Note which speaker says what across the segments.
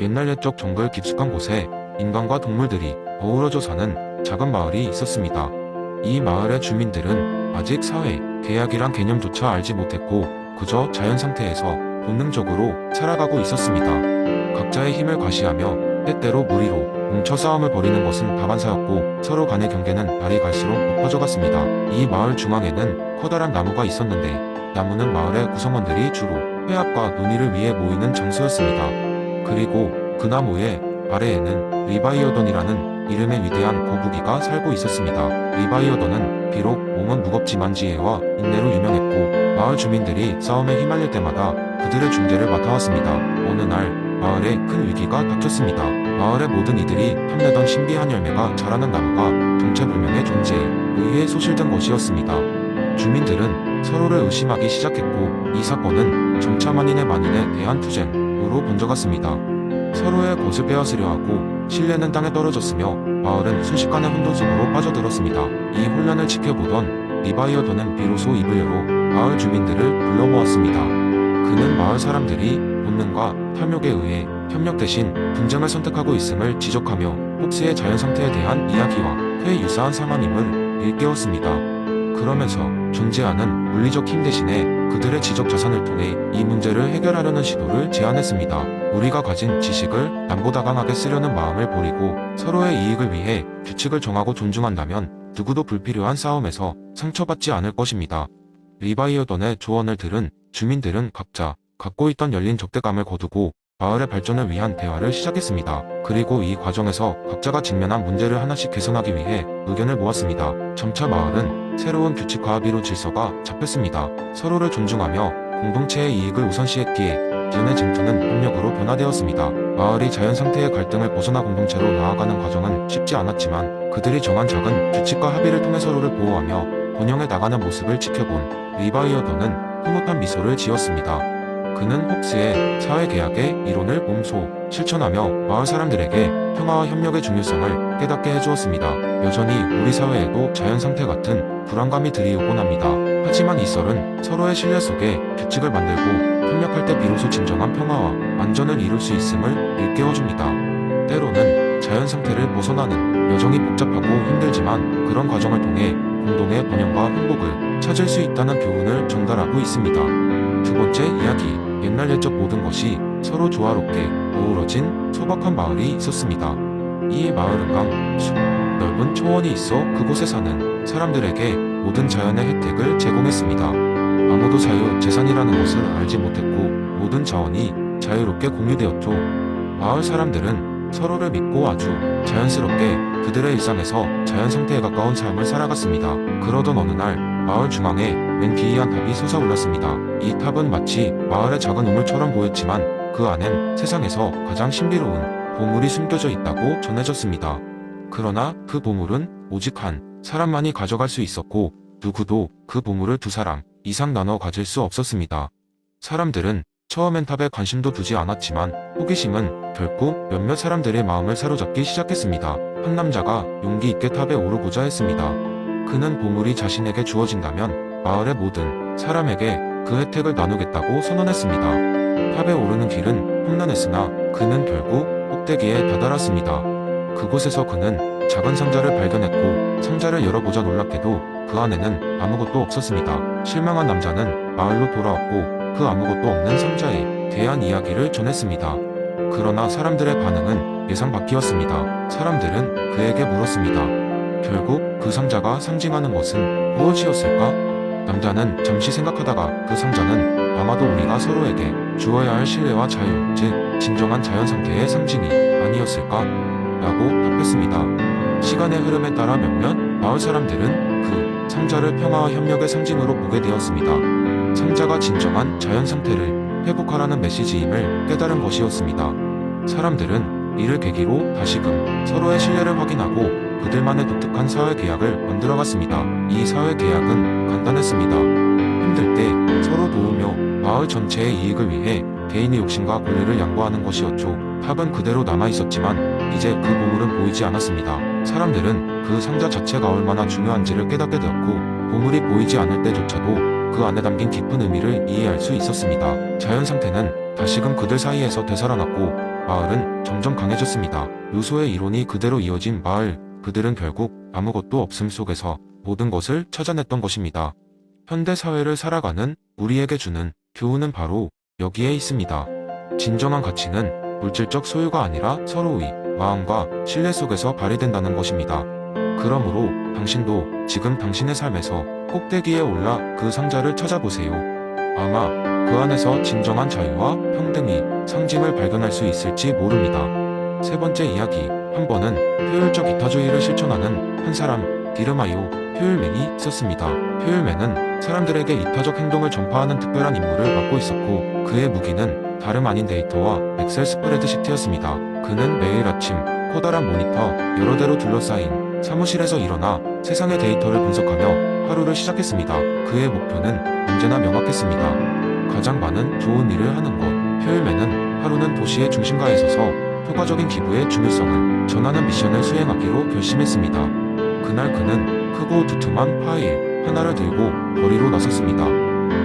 Speaker 1: 옛날 옛적 정글 깊숙한 곳에 인간과 동물들이 어우러져 사는 작은 마을이 있었습니다. 이 마을의 주민들은 아직 사회, 계약이란 개념조차 알지 못했고 그저 자연 상태에서 본능적으로 살아가고 있었습니다. 각자의 힘을 과시하며 때때로 무리로 뭉쳐 싸움을 벌이는 것은 다반사였고 서로 간의 경계는 날이 갈수록 높아져 갔습니다. 이 마을 중앙에는 커다란 나무가 있었는데 나무는 마을의 구성원들이 주로 회합과 논의를 위해 모이는 장소였습니다. 그리고 그 나무의 아래에는 리바이어던이라는 이름의 위대한 거북이가 살고 있었습니다. 리바이어던은 비록 몸은 무겁지만 지혜와 인내로 유명했고 마을 주민들이 싸움에 휘말릴 때마다 그들의 중재를 맡아왔습니다. 어느 날 마을에 큰 위기가 닥쳤습니다. 마을의 모든 이들이 탐내던 신비한 열매가 자라는 나무가 정체불명의 존재에 의해 소실된 것이었습니다. 주민들은 서로를 의심하기 시작했고 이 사건은 점차 만인의 만인에 대한 투쟁으로 번져갔습니다. 서로의 것을 빼앗으려 하고 신뢰는 땅에 떨어졌으며 마을은 순식간에 혼돈 속으로 빠져들었습니다. 이 혼란을 지켜보던 리바이어던은 비로소 입을 열어 마을 주민들을 불러 모았습니다. 그는 마을 사람들이 본능과 탐욕에 의해 협력 대신 분쟁을 선택하고 있음을 지적하며 혹시의 자연 상태에 대한 이야기와 그에 유사한 상황임을 일깨웠습니다. 그러면서 존재하는 물리적 힘 대신에 그들의 지적 자산을 통해 이 문제를 해결하려는 시도를 제안했습니다. 우리가 가진 지식을 남보다 강하게 쓰려는 마음을 버리고 서로의 이익을 위해 규칙을 정하고 존중한다면 누구도 불필요한 싸움에서 상처받지 않을 것입니다. 리바이어던의 조언을 들은 주민들은 각자 갖고 있던 열린 적대감을 거두고 마을의 발전을 위한 대화를 시작했습니다. 그리고 이 과정에서 각자가 직면한 문제를 하나씩 개선하기 위해 의견을 모았습니다. 점차 마을은 새로운 규칙과 합의로 질서가 잡혔습니다. 서로를 존중하며 공동체의 이익을 우선시했기에 기존의 쟁투는 협력으로 변화되었습니다. 마을이 자연 상태의 갈등을 벗어나 공동체로 나아가는 과정은 쉽지 않았지만 그들이 정한 작은 규칙과 합의를 통해 서로를 보호하며 번영해 나가는 모습을 지켜본 리바이어던은 흐뭇한 미소를 지었습니다. 그는 혹시의 사회계약의 이론을 몸소 실천하며 마을 사람들에게 평화와 협력의 중요성을 깨닫게 해주었습니다. 여전히 우리 사회에도 자연상태 같은 불안감이 들이오곤 합니다. 하지만 이 썰은 서로의 신뢰 속에 규칙을 만들고 협력할 때 비로소 진정한 평화와 안전을 이룰 수 있음을 일깨워줍니다. 때로는 자연상태를 벗어나는 여정이 복잡하고 힘들지만 그런 과정을 통해 공동의 번영과 행복을 찾을 수 있다는 교훈을 전달하고 있습니다. 두 번째 이야기, 옛날 옛적 모든 것이 서로 조화롭게 어우러진 소박한 마을이 있었습니다. 이 마을은 강, 숲, 넓은 초원이 있어 그곳에 사는 사람들에게 모든 자연의 혜택을 제공했습니다. 아무도 자유, 재산이라는 것을 알지 못했고 모든 자원이 자유롭게 공유되었죠. 마을 사람들은 서로를 믿고 아주 자연스럽게 그들의 일상에서 자연 상태에 가까운 삶을 살아갔습니다. 그러던 어느 날 마을 중앙에 웬 기이한 탑이 솟아올랐습니다. 이 탑은 마치 마을의 작은 우물처럼 보였지만 그 안엔 세상에서 가장 신비로운 보물이 숨겨져 있다고 전해졌습니다. 그러나 그 보물은 오직 한 사람만이 가져갈 수 있었고 누구도 그 보물을 두 사람 이상 나눠 가질 수 없었습니다. 사람들은 처음엔 탑에 관심도 두지 않았지만 호기심은 결국 몇몇 사람들의 마음을 사로잡기 시작했습니다. 한 남자가 용기 있게 탑에 오르고자 했습니다. 그는 보물이 자신에게 주어진다면 마을의 모든 사람에게 그 혜택을 나누겠다고 선언했습니다. 탑에 오르는 길은 험난했으나 그는 결국 꼭대기에 다다랐습니다. 그곳에서 그는 작은 상자를 발견했고 상자를 열어보자 놀랍게도 그 안에는 아무것도 없었습니다. 실망한 남자는 마을로 돌아왔고 그 아무것도 없는 상자에 대한 이야기를 전했습니다. 그러나 사람들의 반응은 예상 밖이었습니다. 사람들은 그에게 물었습니다. 결국 그 상자가 상징하는 것은 무엇이었을까? 남자는 잠시 생각하다가 그 상자는 아마도 우리가 서로에게 주어야 할 신뢰와 자유, 즉 진정한 자연 상태의 상징이 아니었을까? 라고 답했습니다. 시간의 흐름에 따라 몇몇 마을 사람들은 그 상자를 평화와 협력의 상징으로 보게 되었습니다. 상자가 진정한 자연 상태를 회복하라는 메시지임을 깨달은 것이었습니다. 사람들은 이를 계기로 다시금 서로의 신뢰를 확인하고 그들만의 독특한 사회 계약을 만들어갔습니다. 이 사회 계약은 간단했습니다. 힘들 때 서로 도우며 마을 전체의 이익을 위해 개인의 욕심과 권리를 양보하는 것이었죠. 탑은 그대로 남아있었지만 이제 그 보물은 보이지 않았습니다. 사람들은 그 상자 자체가 얼마나 중요한지를 깨닫게 되었고 보물이 보이지 않을 때조차도 그 안에 담긴 깊은 의미를 이해할 수 있었습니다. 자연 상태는 다시금 그들 사이에서 되살아났고 마을은 점점 강해졌습니다. 루소의 이론이 그대로 이어진 마을, 그들은 결국 아무것도 없음 속에서 모든 것을 찾아냈던 것입니다. 현대 사회를 살아가는 우리에게 주는 교훈은 바로 여기에 있습니다. 진정한 가치는 물질적 소유가 아니라 서로의 마음과 신뢰 속에서 발휘된다는 것입니다. 그러므로 당신도 지금 당신의 삶에서 꼭대기에 올라 그 상자를 찾아보세요. 아마 그 안에서 진정한 자유와 평등의 상징을 발견할 수 있을지 모릅니다. 세 번째 이야기, 한 번은 효율적 이타주의를 실천하는 한 사람, 이름하여 효율맨이 있었습니다. 효율맨은 사람들에게 이타적 행동을 전파하는 특별한 임무를 맡고 있었고, 그의 무기는 다름 아닌 데이터와 엑셀 스프레드시트였습니다. 그는 매일 아침 커다란 모니터 여러 대로 둘러싸인 사무실에서 일어나 세상의 데이터를 분석하며 하루를 시작했습니다. 그의 목표는 언제나 명확했습니다. 가장 많은 좋은 일을 하는 것. 효율맨은 하루는 도시의 중심가에 서서 효과적인 기부의 중요성을 전하는 미션을 수행하기로 결심했습니다. 그날 그는 크고 두툼한 파일 하나를 들고 거리로 나섰습니다.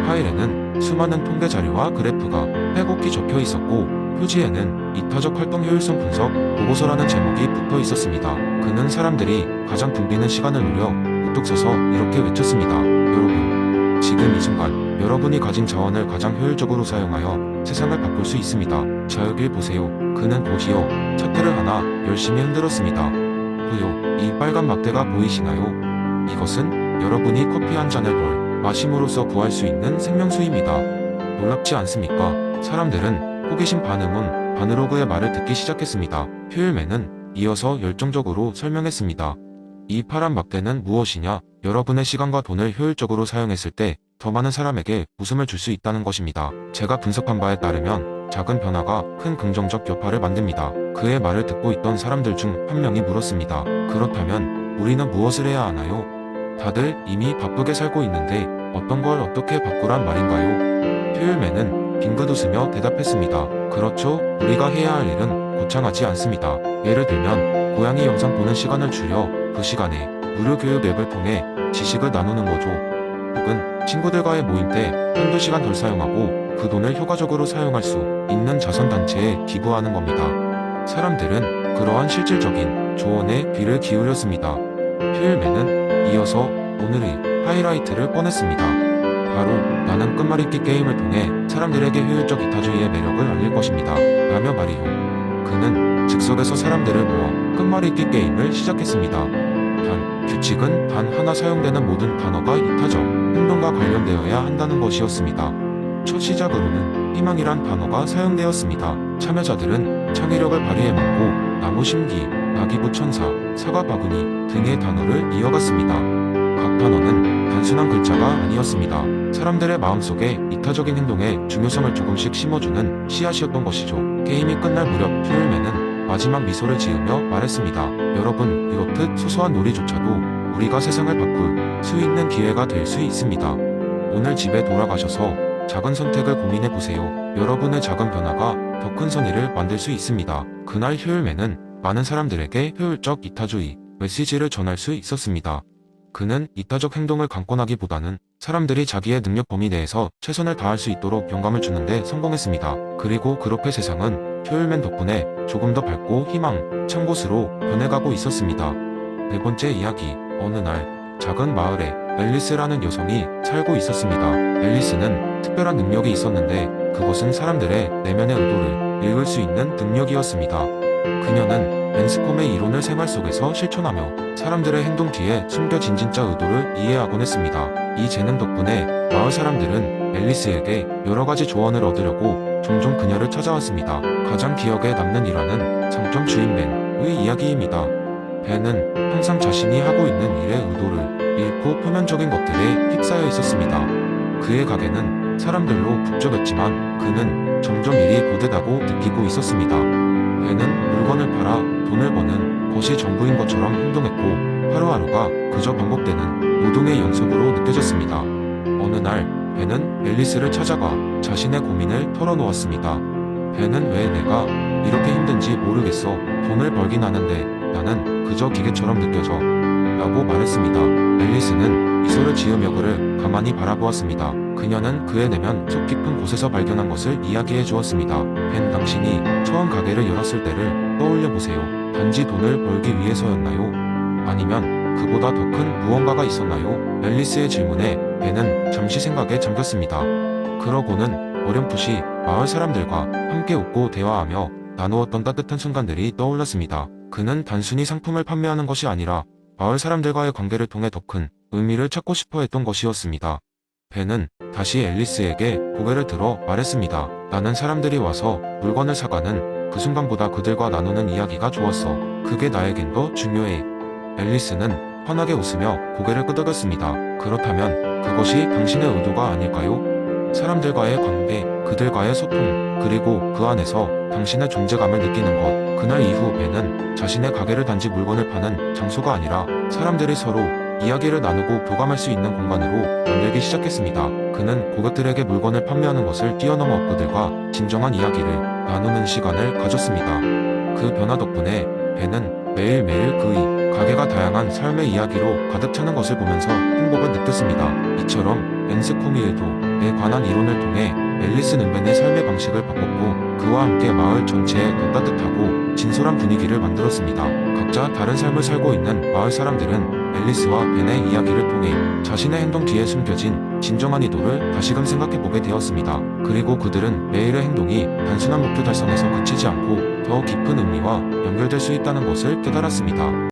Speaker 1: 파일에는 수많은 통계 자료와 그래프가 빼곡히 적혀 있었고, 표지에는 이타적 활동 효율성 분석 보고서라는 제목이 붙어 있었습니다. 그는 사람들이 가장 붐비는 시간을 노려 우뚝 서서 이렇게 외쳤습니다. 여러분, 지금 이 순간 여러분이 가진 자원을 가장 효율적으로 사용하여 세상을 바꿀 수 있습니다. 자, 여길 보세요. 그는 곧이어 차트를 하나 열심히 흔들었습니다. 보요, 이 빨간 막대가 보이시나요? 이것은 여러분이 커피 한 잔을 덜 마심으로써 구할 수 있는 생명수입니다. 놀랍지 않습니까? 사람들은 호기심 반응은 바느로그의 말을 듣기 시작했습니다. 효율맨은 이어서 열정적으로 설명했습니다. 이 파란 막대는 무엇이냐? 여러분의 시간과 돈을 효율적으로 사용했을 때 더 많은 사람에게 웃음을 줄 수 있다는 것입니다. 제가 분석한 바에 따르면 작은 변화가 큰 긍정적 여파를 만듭니다. 그의 말을 듣고 있던 사람들 중 한 명이 물었습니다. 그렇다면 우리는 무엇을 해야 하나요? 다들 이미 바쁘게 살고 있는데 어떤 걸 어떻게 바꾸란 말인가요? 효율맨은 빙긋 웃으며 대답했습니다. 그렇죠. 우리가 해야 할 일은 거창하지 않습니다. 예를 들면 고양이 영상 보는 시간을 줄여 그 시간에 무료 교육 앱을 통해 지식을 나누는 거죠. 혹은 친구들과의 모임 때 한두 시간 덜 사용하고 그 돈을 효과적으로 사용할 수 있는 자선단체에 기부하는 겁니다. 사람들은 그러한 실질적인 조언에 귀를 기울였습니다. 효율맨은 이어서 오늘의 하이라이트를 꺼냈습니다. 바로 나는 끝말잇기 게임을 통해 사람들에게 효율적 이타주의의 매력을 알릴 것입니다. 라며 말이요. 그는 즉석에서 사람들을 모아 끝말잇기 게임을 시작했습니다. 규칙은 단 하나 사용되는 모든 단어가 이타적 행동과 관련되어야 한다는 것이었습니다. 첫 시작으로는 희망이란 단어가 사용되었습니다. 참여자들은 창의력을 발휘해봤고 나무 심기, 나기부천사, 사과 바구니 등의 단어를 이어갔습니다. 각 단어는 단순한 글자가 아니었습니다. 사람들의 마음속에 이타적인 행동의 중요성을 조금씩 심어주는 씨앗이었던 것이죠. 게임이 끝날 무렵 효율맨은 마지막 미소를 지으며 말했습니다. 여러분, 이렇듯 소소한 놀이조차도 우리가 세상을 바꿀 수 있는 기회가 될 수 있습니다. 오늘 집에 돌아가셔서 작은 선택을 고민해보세요. 여러분의 작은 변화가 더 큰 선의를 만들 수 있습니다. 그날 효율맨은 많은 사람들에게 효율적 이타주의 메시지를 전할 수 있었습니다. 그는 이타적 행동을 강권하기보다는 사람들이 자기의 능력 범위 내에서 최선을 다할 수 있도록 영감을 주는데 성공했습니다. 그리고 그렇게 세상은 효율맨 덕분에 조금 더 밝고 희망 찬 곳으로 변해가고 있었습니다. 네 번째 이야기, 어느 날 작은 마을에 앨리스라는 여성이 살고 있었습니다. 앨리스는 특별한 능력이 있었는데 그것은 사람들의 내면의 의도를 읽을 수 있는 능력이었습니다. 그녀는 벤스콤의 이론을 생활 속에서 실천하며 사람들의 행동 뒤에 숨겨진 진짜 의도를 이해하곤 했습니다. 이 재능 덕분에 마을 사람들은 앨리스에게 여러 가지 조언을 얻으려고 종종 그녀를 찾아왔습니다. 가장 기억에 남는 일화는 상점 주인 벤의 이야기입니다. 벤은 항상 자신이 하고 있는 일의 의도를 잃고 표면적인 것들에 휩싸여 있었습니다. 그의 가게는 사람들로 북적였지만 그는 점점 일이 고되다고 느끼고 있었습니다. 벤은 물건을 팔아 돈을 버는 것이 전부인 것처럼 행동했고 하루하루가 그저 반복되는 노동의 연속으로 느껴졌습니다. 어느 날 벤은 앨리스를 찾아가 자신의 고민을 털어놓았습니다. 벤은 왜 내가 이렇게 힘든지 모르겠어. 돈을 벌긴 하는데 나는 그저 기계처럼 느껴져. 라고 말했습니다. 앨리스는 미소를 지으며 그를 가만히 바라보았습니다. 그녀는 그의 내면 속 깊은 곳에서 발견한 것을 이야기해 주었습니다. 벤, 당신이 처음 가게를 열었을 때를 떠올려 보세요. 단지 돈을 벌기 위해서였나요? 아니면 그보다 더 큰 무언가가 있었나요? 앨리스의 질문에 벤은 잠시 생각에 잠겼습니다. 그러고는 어렴풋이 마을 사람들과 함께 웃고 대화하며 나누었던 따뜻한 순간들이 떠올랐습니다. 그는 단순히 상품을 판매하는 것이 아니라 마을 사람들과의 관계를 통해 더 큰 의미를 찾고 싶어 했던 것이었습니다. 벤은 다시 앨리스에게 고개를 들어 말했습니다. 나는 사람들이 와서 물건을 사가는 그 순간보다 그들과 나누는 이야기가 좋았어. 그게 나에겐 더 중요해. 앨리스는 환하게 웃으며 고개를 끄덕였습니다. 그렇다면 그것이 당신의 의도가 아닐까요? 사람들과의 관계, 그들과의 소통, 그리고 그 안에서 당신의 존재감을 느끼는 것. 그날 이후 벤은 자신의 가게를 단지 물건을 파는 장소가 아니라 사람들이 서로 이야기를 나누고 교감할 수 있는 공간으로 만들기 시작했습니다. 그는 고객들에게 물건을 판매하는 것을 뛰어넘어 그들과 진정한 이야기를 나누는 시간을 가졌습니다. 그 변화 덕분에 벤은 매일매일 그의 가게가 다양한 삶의 이야기로 가득 차는 것을 보면서 행복을 느꼈습니다. 이처럼 앤스코미일도에 관한 이론을 통해 앨리스는 벤의 삶의 방식을 바꿨고 그와 함께 마을 전체에 더 따뜻하고 진솔한 분위기를 만들었습니다. 각자 다른 삶을 살고 있는 마을 사람들은 앨리스와 벤의 이야기를 통해 자신의 행동 뒤에 숨겨진 진정한 의도를 다시금 생각해보게 되었습니다. 그리고 그들은 매일의 행동이 단순한 목표 달성에서 그치지 않고 더 깊은 의미와 연결될 수 있다는 것을 깨달았습니다.